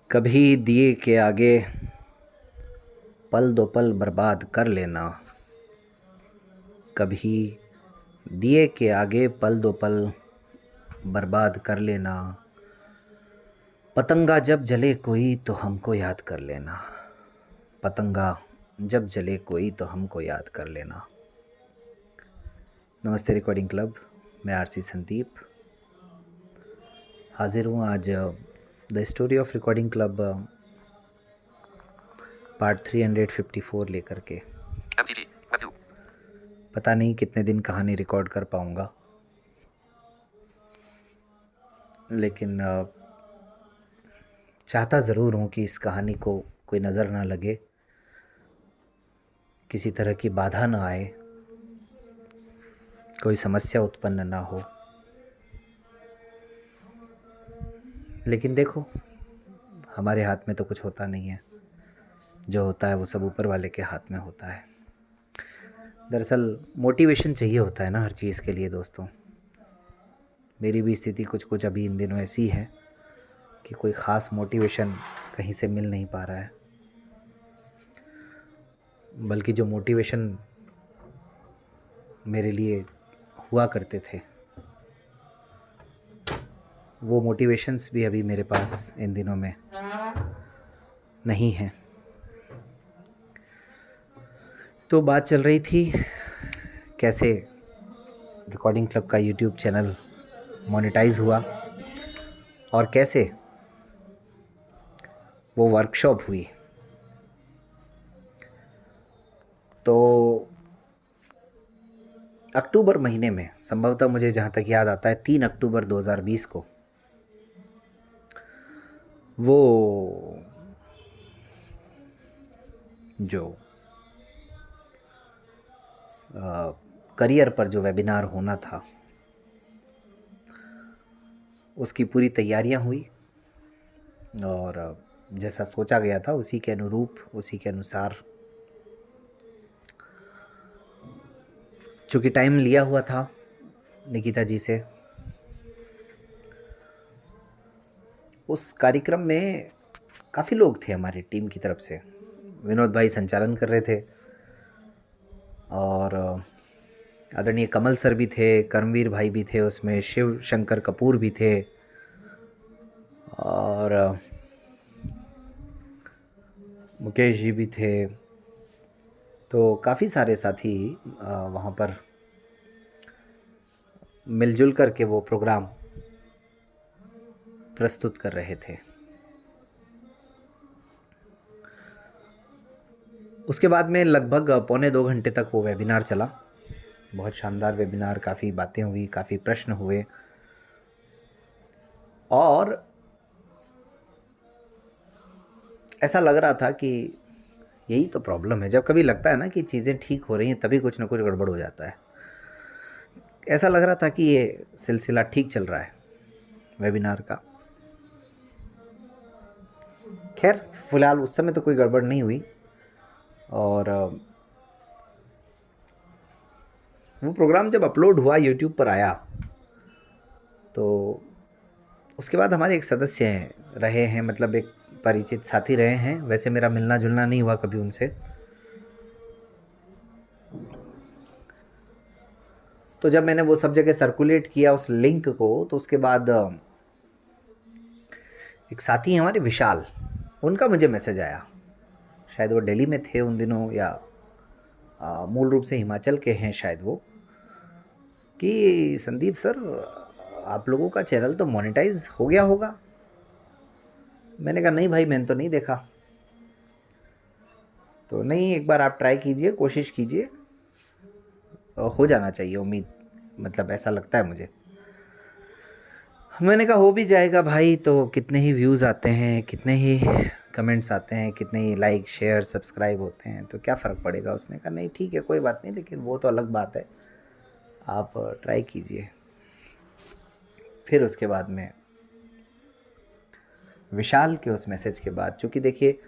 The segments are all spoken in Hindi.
कभी दिए के आगे पल दो पल बर्बाद कर लेना। कभी दिए के आगे पल दो पल बर्बाद कर लेना। पतंगा जब जले कोई तो हमको याद कर लेना। पतंगा जब जले कोई तो हमको याद कर लेना। नमस्ते रिकॉर्डिंग क्लब, मैं आरसी संदीप हाजिर हूँ आज the story of recording club part 354 लेकर के। पता नहीं कितने दिन कहानी रिकॉर्ड कर पाऊँगा, लेकिन चाहता ज़रूर हूँ कि इस कहानी को कोई नज़र ना लगे, किसी तरह की बाधा ना आए, कोई समस्या उत्पन्न ना हो। लेकिन देखो, हमारे हाथ में तो कुछ होता नहीं है। जो होता है वो सब ऊपर वाले के हाथ में होता है। दरअसल मोटिवेशन चाहिए होता है ना हर चीज़ के लिए दोस्तों। मेरी भी स्थिति कुछ कुछ अभी इन दिनों ऐसी है कि कोई ख़ास मोटिवेशन कहीं से मिल नहीं पा रहा है। बल्कि जो मोटिवेशन मेरे लिए हुआ करते थे, वो मोटिवेशंस भी अभी मेरे पास इन दिनों में नहीं है। तो बात चल रही थी कैसे रिकॉर्डिंग क्लब का यूट्यूब चैनल मोनेटाइज हुआ और कैसे वो वर्कशॉप हुई। तो अक्टूबर महीने में, संभवतः मुझे जहाँ तक याद आता है 3 अक्टूबर 2020 को, वो जो करियर पर जो वेबिनार होना था उसकी पूरी तैयारियां हुई और जैसा सोचा गया था उसी के अनुरूप, उसी के अनुसार, चूँकि टाइम लिया हुआ था निकिता जी से, उस कार्यक्रम में काफ़ी लोग थे हमारी टीम की तरफ से। विनोद भाई संचालन कर रहे थे और आदरणीय कमल सर भी थे, कर्मवीर भाई भी थे उसमें, शिव शंकर कपूर भी थे और मुकेश जी भी थे। तो काफ़ी सारे साथी वहाँ पर मिलजुल कर के वो प्रोग्राम प्रस्तुत कर रहे थे। उसके बाद में लगभग 1.25 घंटे तक वो वेबिनार चला। बहुत शानदार वेबिनार, काफ़ी बातें हुई, काफ़ी प्रश्न हुए और ऐसा लग रहा था कि यही तो प्रॉब्लम है। जब कभी लगता है ना कि चीज़ें ठीक हो रही हैं तभी कुछ ना कुछ गड़बड़ हो जाता है। ऐसा लग रहा था कि ये सिलसिला ठीक चल रहा है वेबिनार का। खैर फिलहाल उस समय तो कोई गड़बड़ नहीं हुई और वो प्रोग्राम जब अपलोड हुआ, यूट्यूब पर आया, तो उसके बाद हमारे एक सदस्य रहे हैं, मतलब एक परिचित साथी रहे हैं। वैसे मेरा मिलना जुलना नहीं हुआ कभी उनसे। तो जब मैंने वो सब जगह सर्कुलेट किया उस लिंक को, तो उसके बाद एक साथी हैं हमारे विशाल, उनका मुझे मैसेज आया। शायद वो दिल्ली में थे उन दिनों या मूल रूप से हिमाचल के हैं शायद वो, कि संदीप सर आप लोगों का चैनल तो मोनेटाइज हो गया होगा। मैंने कहा नहीं भाई, मैंने तो नहीं देखा। तो नहीं, एक बार आप ट्राई कीजिए, कोशिश कीजिए, हो जाना चाहिए उम्मीद, मतलब ऐसा लगता है मुझे। मैंने कहा हो भी जाएगा भाई, तो कितने ही व्यूज़ आते हैं, कितने ही कमेंट्स आते हैं, कितने ही लाइक शेयर सब्सक्राइब होते हैं, तो क्या फ़र्क पड़ेगा। उसने कहा नहीं ठीक है, कोई बात नहीं, लेकिन वो तो अलग बात है, आप ट्राई कीजिए। फिर उसके बाद में विशाल के उस मैसेज के बाद, चूँकि देखिए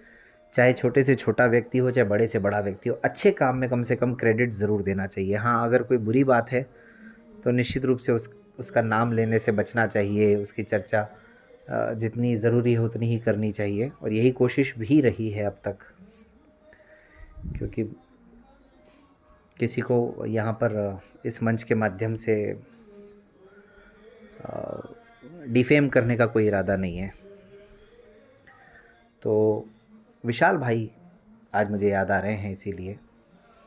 चाहे छोटे से छोटा व्यक्ति हो चाहे बड़े से बड़ा व्यक्ति हो, अच्छे काम में कम से कम क्रेडिट ज़रूर देना चाहिए। हाँ, अगर कोई बुरी बात है तो निश्चित रूप से उसका नाम लेने से बचना चाहिए, उसकी चर्चा जितनी ज़रूरी है उतनी ही करनी चाहिए, और यही कोशिश भी रही है अब तक, क्योंकि किसी को यहाँ पर इस मंच के माध्यम से डिफेम करने का कोई इरादा नहीं है। तो विशाल भाई आज मुझे याद आ रहे हैं, इसीलिए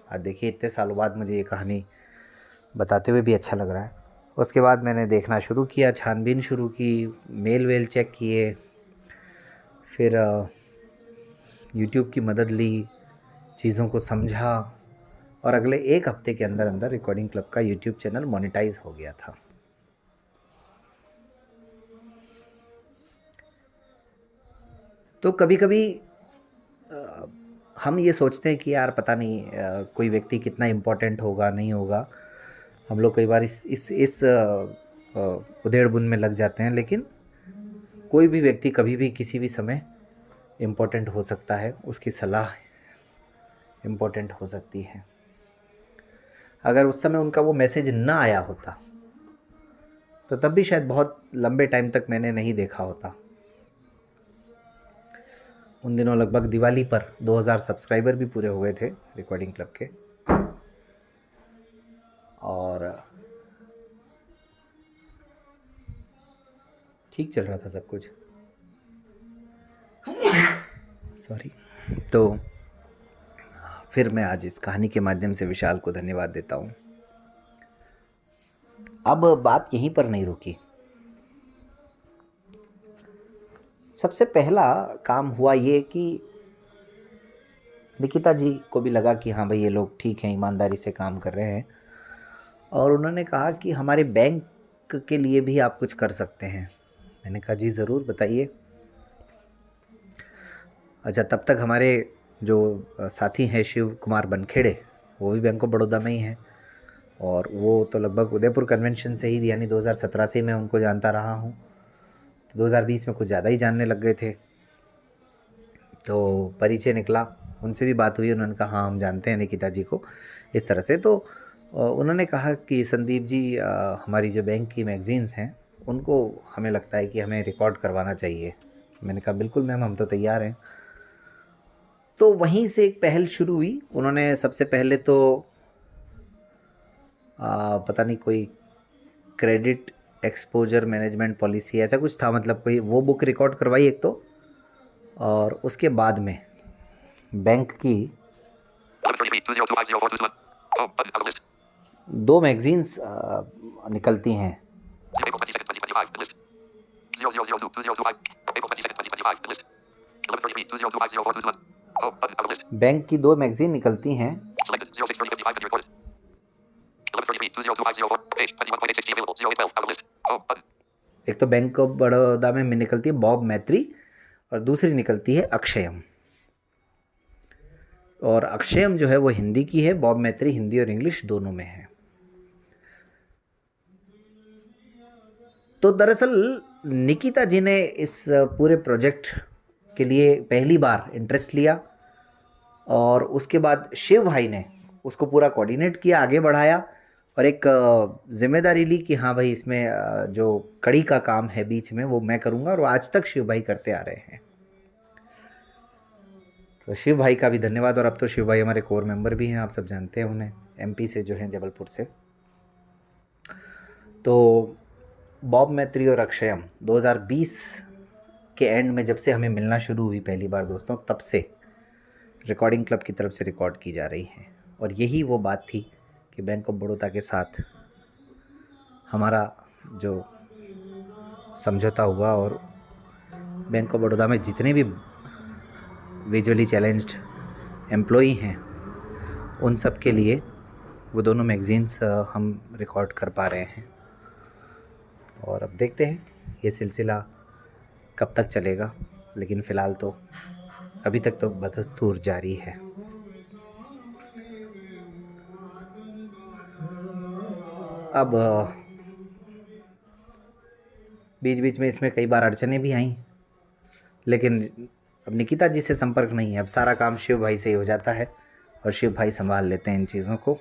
आज देखिए इतने सालों बाद मुझे ये कहानी बताते हुए भी अच्छा लग रहा है। उसके बाद मैंने देखना शुरू किया, छानबीन शुरू की, मेल वेल चेक किए, फिर यूट्यूब की मदद ली, चीज़ों को समझा, और अगले एक हफ्ते के अंदर अंदर रिकॉर्डिंग क्लब का यूट्यूब चैनल मोनेटाइज हो गया था। तो कभी कभी हम ये सोचते हैं कि यार पता नहीं कोई व्यक्ति कितना इम्पोर्टेंट होगा, नहीं होगा। हम लोग कई बार इस उधेड़-बुन में लग जाते हैं, लेकिन कोई भी व्यक्ति कभी भी किसी भी समय इम्पोर्टेंट हो सकता है, उसकी सलाह इम्पोर्टेंट हो सकती है। अगर उस समय उनका वो मैसेज ना आया होता तो तब भी शायद बहुत लंबे टाइम तक मैंने नहीं देखा होता। उन दिनों लगभग दिवाली पर 2000 सब्सक्राइबर भी पूरे हो गए थे रिकॉर्डिंग क्लब के, और ठीक चल रहा था सब कुछ। सॉरी। तो फिर मैं आज इस कहानी के माध्यम से विशाल को धन्यवाद देता हूँ। अब बात यहीं पर नहीं रुकी। सबसे पहला काम हुआ ये कि निकिता जी को भी लगा कि हाँ भाई ये लोग ठीक हैं, ईमानदारी से काम कर रहे हैं, और उन्होंने कहा कि हमारे बैंक के लिए भी आप कुछ कर सकते हैं। मैंने कहा जी ज़रूर, बताइए। अच्छा, तब तक हमारे जो साथी हैं शिव कुमार बनखेड़े, वो भी बैंक ऑफ बड़ौदा में ही हैं, और वो तो लगभग उदयपुर कन्वेंशन से ही, यानी 2017 से मैं उनको जानता रहा हूँ। तो 2020 में कुछ ज़्यादा ही जानने लग गए थे, तो परिचय निकला, उनसे भी बात हुई। उन्होंने कहा हाँ हम जानते हैं निकिता जी को, इस तरह से। तो उन्होंने कहा कि संदीप जी, हमारी जो बैंक की मैगज़ीन्स हैं उनको हमें लगता है कि हमें रिकॉर्ड करवाना चाहिए। मैंने कहा बिल्कुल मैम, हम तो तैयार हैं। तो वहीं से एक पहल शुरू हुई। उन्होंने सबसे पहले तो पता नहीं कोई क्रेडिट एक्सपोजर मैनेजमेंट पॉलिसी ऐसा कुछ था, मतलब कोई वो बुक रिकॉर्ड करवाई एक तो, और उसके बाद में बैंक की 2 मैगज़ीन्स निकलती हैं। बैंक की 2 मैगज़ीन निकलती हैं। एक तो बैंक ऑफ बड़ौदा में निकलती है बॉब मैत्री, और दूसरी निकलती है अक्षयम। और अक्षयम जो है वो हिंदी की है, बॉब मैत्री हिंदी और इंग्लिश दोनों में है। तो दरअसल निकिता जी ने इस पूरे प्रोजेक्ट के लिए पहली बार इंटरेस्ट लिया, और उसके बाद शिव भाई ने उसको पूरा कोऑर्डिनेट किया, आगे बढ़ाया, और एक जिम्मेदारी ली कि हाँ भाई इसमें जो कड़ी का काम है बीच में वो मैं करूँगा, और आज तक शिव भाई करते आ रहे हैं। तो शिव भाई का भी धन्यवाद। और अब तो शिव भाई हमारे कोर मेंबर भी हैं, आप सब जानते हैं उन्हें, एमपी से जो हैं, जबलपुर से। तो बॉब मैत्री और अक्षयम 2020 के एंड में जब से हमें मिलना शुरू हुई पहली बार दोस्तों, तब से रिकॉर्डिंग क्लब की तरफ से रिकॉर्ड की जा रही हैं। और यही वो बात थी कि बैंक ऑफ बड़ौदा के साथ हमारा जो समझौता हुआ, और बैंक ऑफ बड़ौदा में जितने भी विजुअली चैलेंज्ड एम्प्लॉई हैं उन सब के लिए वो दोनों मैगज़ीन्स हम रिकॉर्ड कर पा रहे हैं। और अब देखते हैं ये सिलसिला कब तक चलेगा, लेकिन फ़िलहाल तो अभी तक तो बदस्तूर जारी है। अब बीच बीच में इसमें कई बार अड़चनें भी आईं, लेकिन अब निकिता जी से संपर्क नहीं है, अब सारा काम शिव भाई से ही हो जाता है, और शिव भाई संभाल लेते हैं इन चीज़ों को।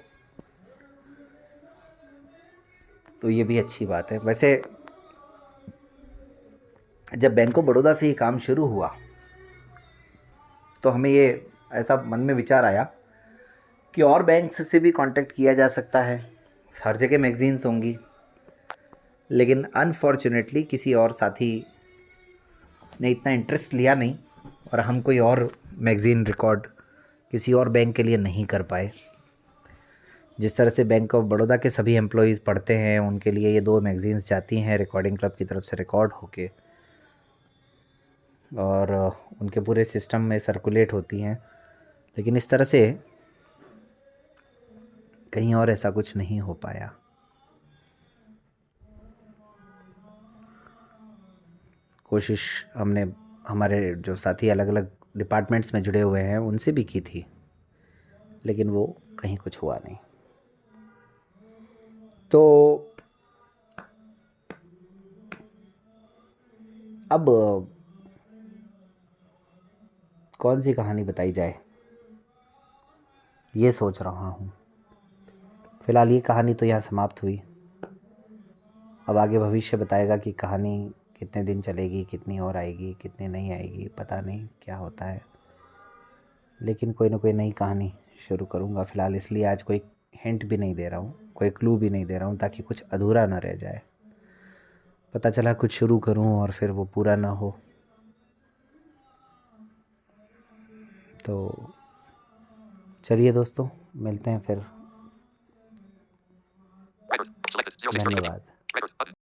तो ये भी अच्छी बात है। वैसे जब बैंक ऑफ बड़ौदा से ये काम शुरू हुआ तो हमें ये ऐसा मन में विचार आया कि और बैंक्स से भी कांटेक्ट किया जा सकता है, हर जगह मैगजीन्स होंगी, लेकिन अनफॉर्चुनेटली किसी और साथी ने इतना इंटरेस्ट लिया नहीं और हम कोई और मैगज़ीन रिकॉर्ड किसी और बैंक के लिए नहीं कर पाए। जिस तरह से बैंक ऑफ बड़ौदा के सभी एम्प्लॉयज़ पढ़ते हैं, उनके लिए ये 2 मैगज़ीन्स जाती हैं रिकॉर्डिंग क्लब की तरफ से रिकॉर्ड होके और उनके पूरे सिस्टम में सर्कुलेट होती हैं, लेकिन इस तरह से कहीं और ऐसा कुछ नहीं हो पाया। कोशिश हमने हमारे जो साथी अलग अलग डिपार्टमेंट्स में जुड़े हुए हैं उनसे भी की थी, लेकिन वो कहीं कुछ हुआ नहीं। तो अब कौन सी कहानी बताई जाए ये सोच रहा हूँ। फ़िलहाल ये कहानी तो यहाँ समाप्त हुई। अब आगे भविष्य बताएगा कि कहानी कितने दिन चलेगी, कितनी और आएगी, कितनी नहीं आएगी, पता नहीं क्या होता है, लेकिन कोई ना कोई नई कहानी शुरू करूँगा। फ़िलहाल इसलिए आज कोई हिंट भी नहीं दे रहा हूँ, कोई क्लू भी नहीं दे रहा हूँ, ताकि कुछ अधूरा ना रह जाए। पता चला कुछ शुरू करूँ और फिर वो पूरा ना हो। तो चलिए दोस्तों, मिलते हैं फिर। धन्यवाद।